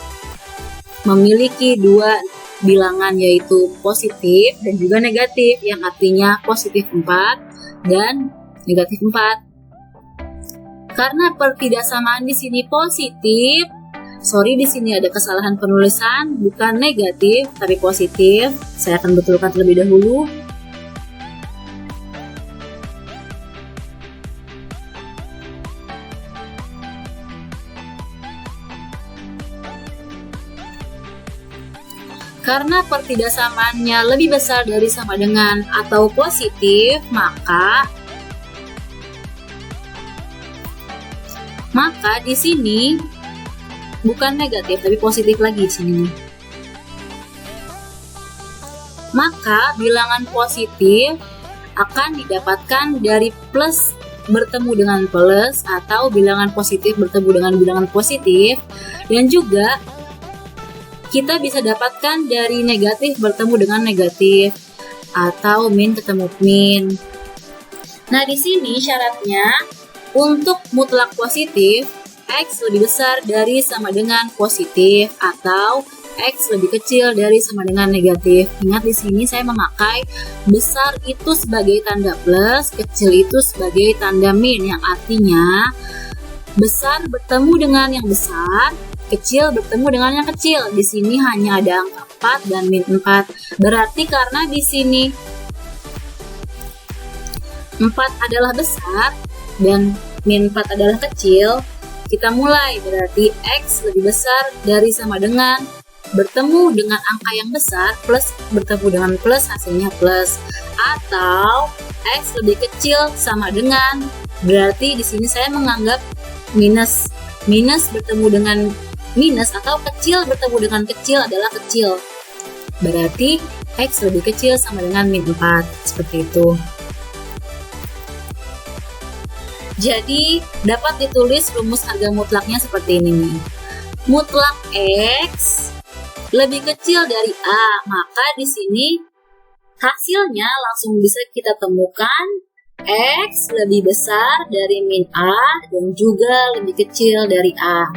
A: memiliki dua bilangan, yaitu positif dan juga negatif, yang artinya positif 4 dan negatif 4. Karena pertidaksamaan di sini positif, di sini ada kesalahan penulisan, bukan negatif tapi positif. Saya akan betulkan terlebih dahulu. Karena pertidaksamaannya lebih besar dari sama dengan atau positif, maka di sini bukan negatif tapi positif lagi di sini. Maka bilangan positif akan didapatkan dari plus bertemu dengan plus atau bilangan positif bertemu dengan bilangan positif, dan juga kita bisa dapatkan dari negatif bertemu dengan negatif atau min ketemu min. Nah, di sini syaratnya untuk mutlak positif X lebih besar dari sama dengan positif atau X lebih kecil dari sama dengan negatif. Ingat di sini saya memakai besar itu sebagai tanda plus, kecil itu sebagai tanda min, yang artinya besar bertemu dengan yang besar, kecil bertemu dengan yang kecil. Di sini hanya ada angka 4 dan min 4. Berarti karena di sini 4 adalah besar dan min 4 adalah kecil, kita mulai. Berarti X lebih besar dari sama dengan bertemu dengan angka yang besar plus bertemu dengan plus, hasilnya plus. Atau X lebih kecil sama dengan, berarti di sini saya menganggap minus. Minus bertemu dengan minus atau kecil bertemu dengan kecil adalah kecil. Berarti X lebih kecil sama dengan min 4. Seperti itu. Jadi dapat ditulis rumus harga mutlaknya seperti ini nih. Mutlak X lebih kecil dari A, maka di sini hasilnya langsung bisa kita temukan X lebih besar dari min A dan juga lebih kecil dari A.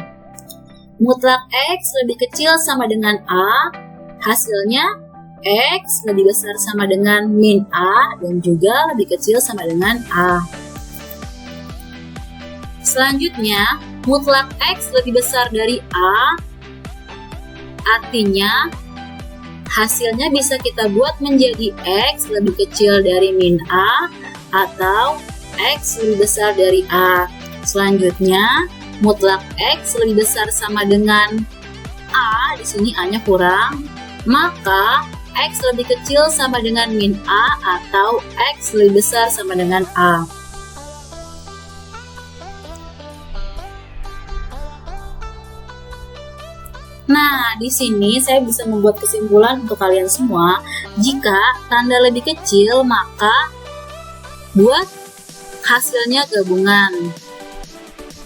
A: Mutlak X lebih kecil sama dengan A, hasilnya X lebih besar sama dengan min A dan juga lebih kecil sama dengan A. Selanjutnya, mutlak X lebih besar dari A, artinya hasilnya bisa kita buat menjadi X lebih kecil dari min A atau X lebih besar dari A. Selanjutnya, mutlak X lebih besar sama dengan A, di sini A-nya kurang, maka X lebih kecil sama dengan min A atau X lebih besar sama dengan A. Nah, di sini saya bisa membuat kesimpulan untuk kalian semua. Jika tanda lebih kecil, maka buat hasilnya gabungan.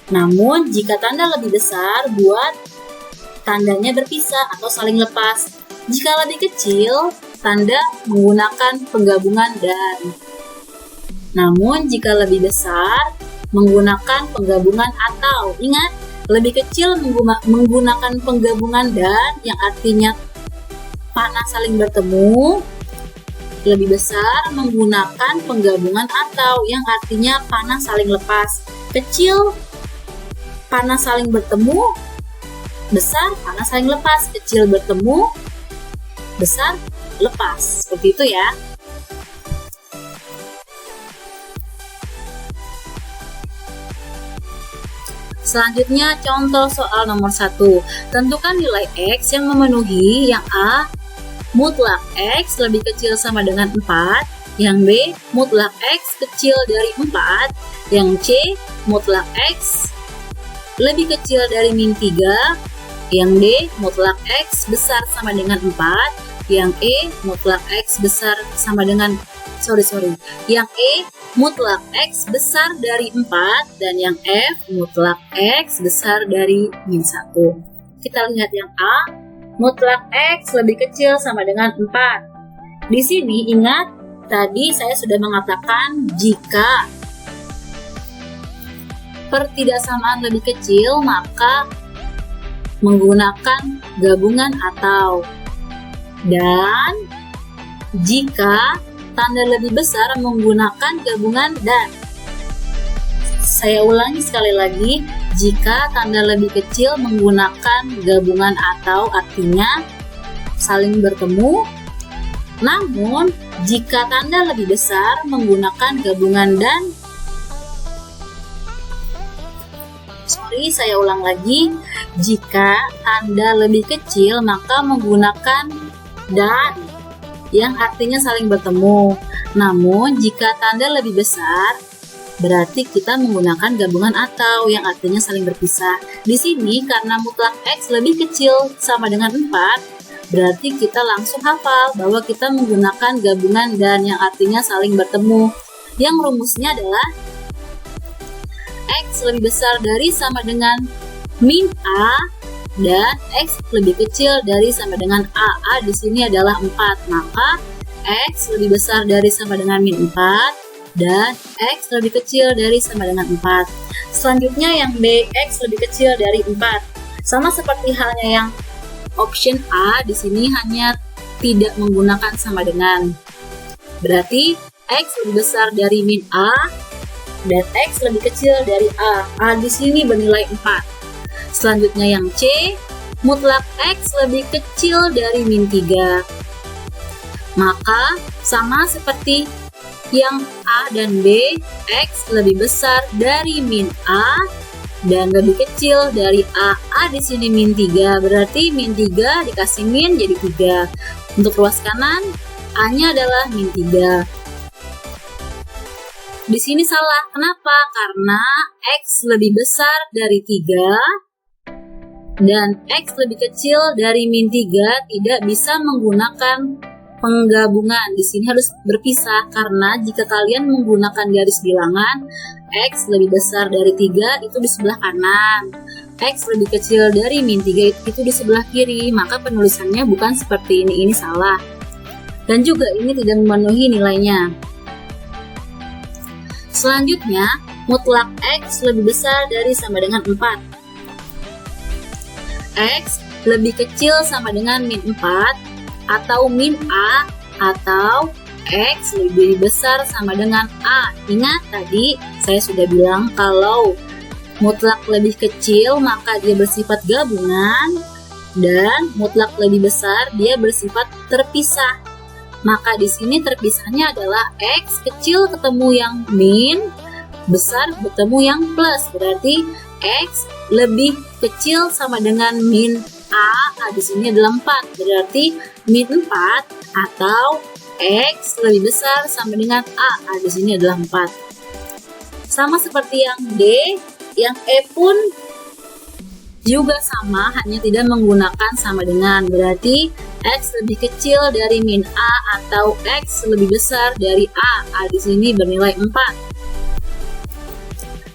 A: Namun, jika tanda lebih besar, buat tandanya berpisah atau saling lepas. Jika lebih kecil, tanda menggunakan penggabungan dan. Namun, jika lebih besar, menggunakan penggabungan atau. Ingat, lebih kecil menggunakan penggabungan dan yang artinya panah saling bertemu. Lebih besar menggunakan penggabungan atau yang artinya panah saling lepas. Kecil panah saling bertemu, besar panah saling lepas. Kecil bertemu, besar lepas. Seperti itu ya. Selanjutnya contoh soal nomor 1. Tentukan nilai X yang memenuhi yang A, mutlak X lebih kecil sama dengan 4, yang B, mutlak X kecil dari 4, yang C, mutlak X lebih kecil dari min 3, yang D, mutlak X besar sama dengan 4, yang E, mutlak X besar sama dengan yang E, mutlak X besar dari 4, dan yang F, mutlak X besar dari min 1. Kita lihat yang A, mutlak X lebih kecil sama dengan 4. Di sini ingat, tadi saya sudah mengatakan jika pertidaksamaan lebih kecil, maka menggunakan gabungan atau. Dan jika tanda lebih besar menggunakan gabungan dan. Saya ulangi sekali lagi, jika tanda lebih kecil menggunakan gabungan atau artinya saling bertemu. Namun, jika tanda lebih besar menggunakan gabungan dan. Saya ulang lagi, jika tanda lebih kecil maka menggunakan dan yang artinya saling bertemu. Namun, jika tanda lebih besar, berarti kita menggunakan gabungan atau yang artinya saling berpisah. Di sini, karena mutlak X lebih kecil sama dengan 4, berarti kita langsung hafal bahwa kita menggunakan gabungan dan yang artinya saling bertemu. Yang rumusnya adalah X lebih besar dari sama dengan min A dan X lebih kecil dari sama dengan A. A di sini adalah 4, maka X lebih besar dari sama dengan min 4 dan X lebih kecil dari sama dengan 4. Selanjutnya yang B, X lebih kecil dari 4. Sama seperti halnya yang option A, di sini hanya tidak menggunakan sama dengan. Berarti X lebih besar dari min A dan X lebih kecil dari A. A di sini bernilai 4. Selanjutnya yang C, mutlak X lebih kecil dari min 3. Maka sama seperti yang A dan B, X lebih besar dari min A dan lebih kecil dari A. A di sini min 3, berarti min 3 dikasih min jadi 3. Untuk ruas kanan, A-nya adalah min 3. Di sini salah. Kenapa? Karena X lebih besar dari 3 dan X lebih kecil dari min 3 tidak bisa menggunakan penggabungan. Di sini harus berpisah karena jika kalian menggunakan garis bilangan, X lebih besar dari 3 itu di sebelah kanan, X lebih kecil dari min 3 itu di sebelah kiri, maka penulisannya bukan seperti ini salah. Dan juga ini tidak memenuhi nilainya. Selanjutnya, mutlak X lebih besar dari sama dengan 4. X lebih kecil sama dengan min 4 atau min A atau X lebih besar sama dengan A. Ingat tadi saya sudah bilang kalau mutlak lebih kecil maka dia bersifat gabungan dan mutlak lebih besar dia bersifat terpisah. Maka di sini terpisahnya adalah X kecil ketemu yang min, besar bertemu yang plus. Berarti X lebih kecil sama dengan min A. Di sini adalah 4. Berarti min 4 atau X lebih besar sama dengan A. Di sini adalah 4. Sama seperti yang D, yang E pun juga sama, hanya tidak menggunakan sama dengan. Berarti X lebih kecil dari min A atau X lebih besar dari A. Di sini bernilai 4.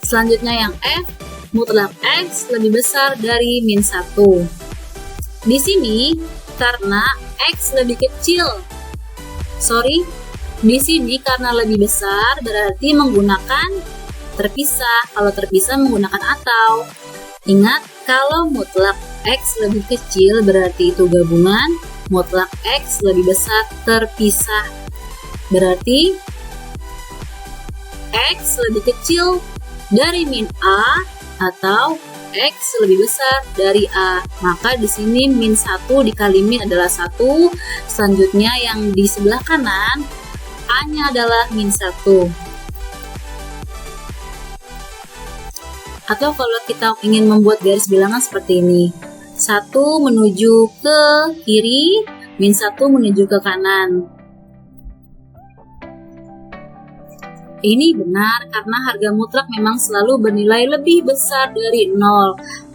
A: Selanjutnya yang F, mutlak X lebih besar dari min 1. Di sini karena X lebih kecil. Di sini karena lebih besar berarti menggunakan terpisah. Kalau terpisah menggunakan atau. Ingat, kalau mutlak X lebih kecil berarti itu gabungan, mutlak X lebih besar terpisah. Berarti X lebih kecil dari min A atau X lebih besar dari A. Maka di sini min 1 dikali min adalah 1. Selanjutnya yang di sebelah kanan A-nya adalah min 1. Atau kalau kita ingin membuat garis bilangan seperti ini, 1 menuju ke kiri, min 1 menuju ke kanan. Ini benar karena harga mutlak memang selalu bernilai lebih besar dari 0.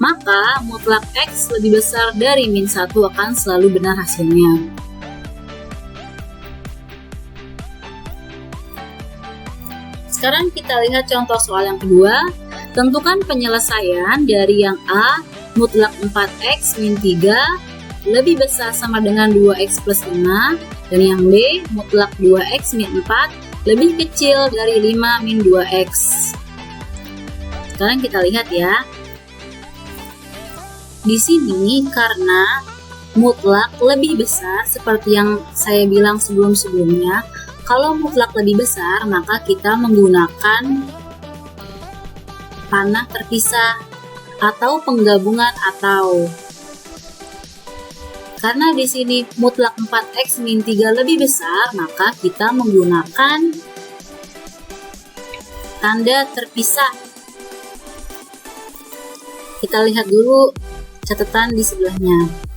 A: Maka mutlak X lebih besar dari min 1 akan selalu benar hasilnya. Sekarang kita lihat contoh soal yang kedua. Tentukan penyelesaian dari yang A, mutlak 4X min 3 lebih besar sama dengan 2X plus 5, dan yang B, mutlak 2X min 4 lebih kecil dari 5 min 2X. Sekarang kita lihat ya. Di sini karena mutlak lebih besar seperti yang saya bilang sebelum-sebelumnya, kalau mutlak lebih besar maka kita menggunakan panah terpisah atau penggabungan atau. Karena di sini mutlak 4X min 3 lebih besar, maka kita menggunakan tanda terpisah. Kita lihat dulu catatan di sebelahnya.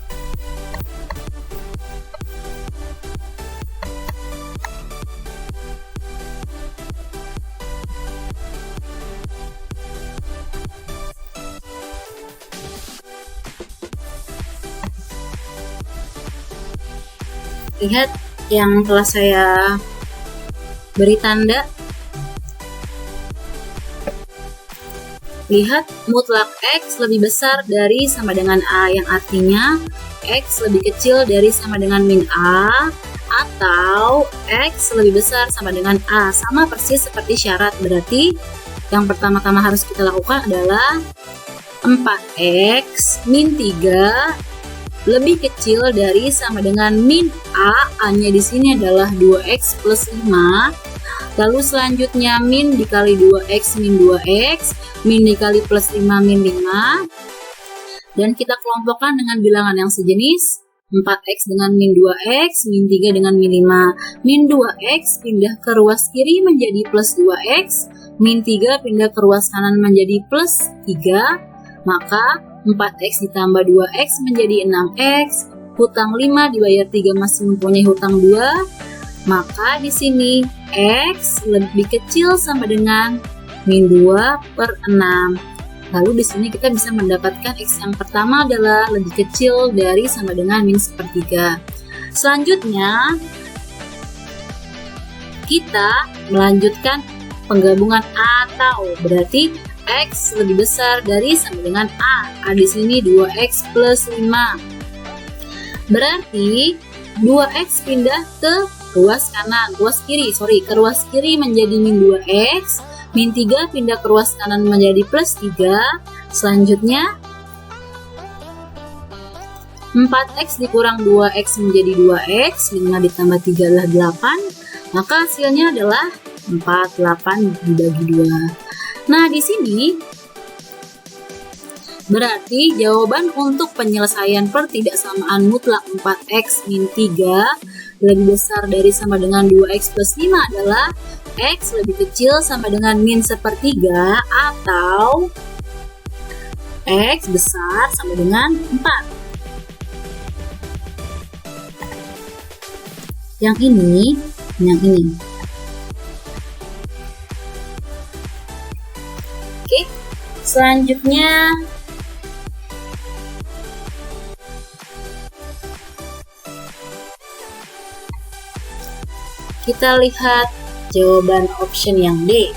A: Lihat yang telah saya beri tanda. Lihat mutlak X lebih besar dari sama dengan A, yang artinya X lebih kecil dari sama dengan min A atau X lebih besar sama dengan A. Sama persis seperti syarat. Berarti yang pertama-tama harus kita lakukan adalah 4X min 3 lebih kecil dari sama dengan min A. A-nya di sini adalah 2X plus 5. Lalu selanjutnya min dikali 2X min 2X, min dikali plus 5 min 5. Dan kita kelompokkan dengan bilangan yang sejenis. 4x dengan min 2x, min 3 dengan min 5. Min 2x pindah ke ruas kiri menjadi plus 2x, min 3 pindah ke ruas kanan menjadi plus 3, maka 4x ditambah 2x menjadi 6x, hutang 5 dibayar 3 masih mempunyai hutang 2, maka di sini x lebih kecil sama dengan min 2/6. Lalu di sini kita bisa mendapatkan x yang pertama adalah lebih kecil dari sama dengan min 1/3. Selanjutnya, kita melanjutkan penggabungan atau berarti x lebih besar dari sama dengan a. A di sini 2x plus 5. Berarti 2x pindah ke ruas kiri menjadi min 2x. Min 3 pindah ke ruas kanan menjadi plus 3. Selanjutnya 4x dikurang 2x menjadi 2x. 5 ditambah 3 adalah 8. Maka hasilnya adalah 48 dibagi 2. Nah, di sini berarti jawaban untuk penyelesaian pertidaksamaan mutlak 4x min 3 lebih besar dari sama dengan 2x plus 5 adalah x lebih kecil sama dengan min 1/3 atau x besar sama dengan 4. Yang ini. Oke, selanjutnya kita lihat jawaban option yang D.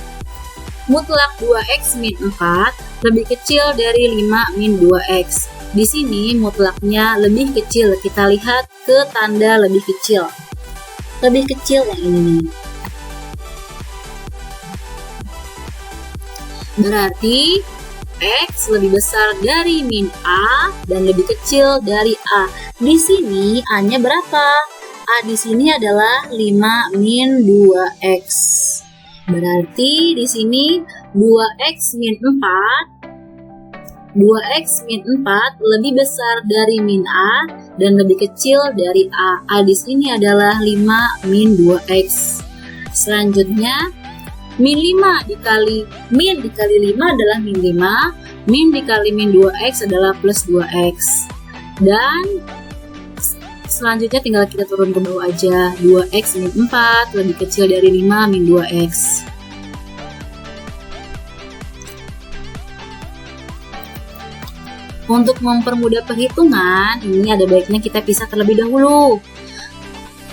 A: Mutlak 2x min 4 lebih kecil dari 5 min 2x. Di sini mutlaknya lebih kecil. Kita lihat ke tanda lebih kecil. Lebih kecil yang ini nih. Berarti x lebih besar dari min a dan lebih kecil dari a. Di sini a-nya berapa? A di sini adalah 5 min 2x. Berarti di sini 2x min 4 lebih besar dari min a dan lebih kecil dari a. A di sini adalah 5 min 2x. Selanjutnya min 5 dikali 5 adalah min 5. Min dikali min 2x adalah plus 2x. Dan selanjutnya tinggal kita turun ke bawah aja. 2x min 4 lebih kecil dari 5 min 2x. Untuk mempermudah perhitungan, ini ada baiknya kita pisah terlebih dahulu.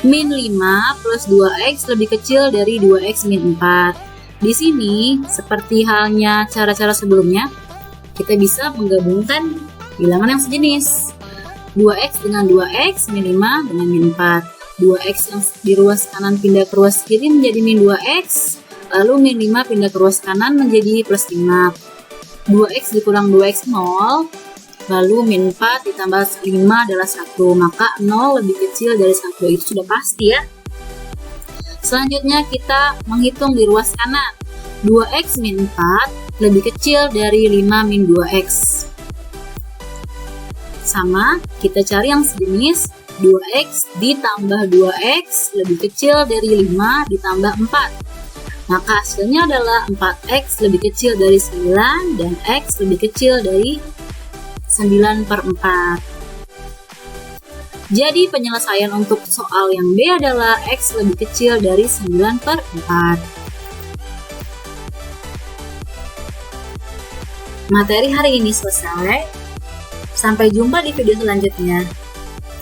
A: Min 5 plus 2x lebih kecil dari 2x min 4. Di sini, seperti halnya cara-cara sebelumnya, kita bisa menggabungkan bilangan yang sejenis. 2x dengan 2x, min 5 dengan min 4. 2x yang di ruas kanan pindah ke ruas kiri menjadi min 2x, lalu min 5 pindah ke ruas kanan menjadi plus 5. 2x dikurang 2x 0, lalu min 4 ditambah 5 adalah 1, maka 0 lebih kecil dari 1, itu sudah pasti ya. Selanjutnya kita menghitung di ruas kanan. 2x min 4 lebih kecil dari 5 min 2x. Sama, kita cari yang sejenis. 2x ditambah 2x lebih kecil dari 5 ditambah 4. Maka hasilnya adalah 4x lebih kecil dari 9 dan x lebih kecil dari 9/4. Jadi penyelesaian untuk soal yang B adalah x lebih kecil dari 9/4. Materi hari ini selesai. Sampai jumpa di video selanjutnya.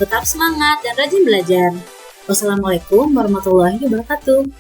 A: Tetap semangat dan rajin belajar. Wassalamualaikum warahmatullahi wabarakatuh.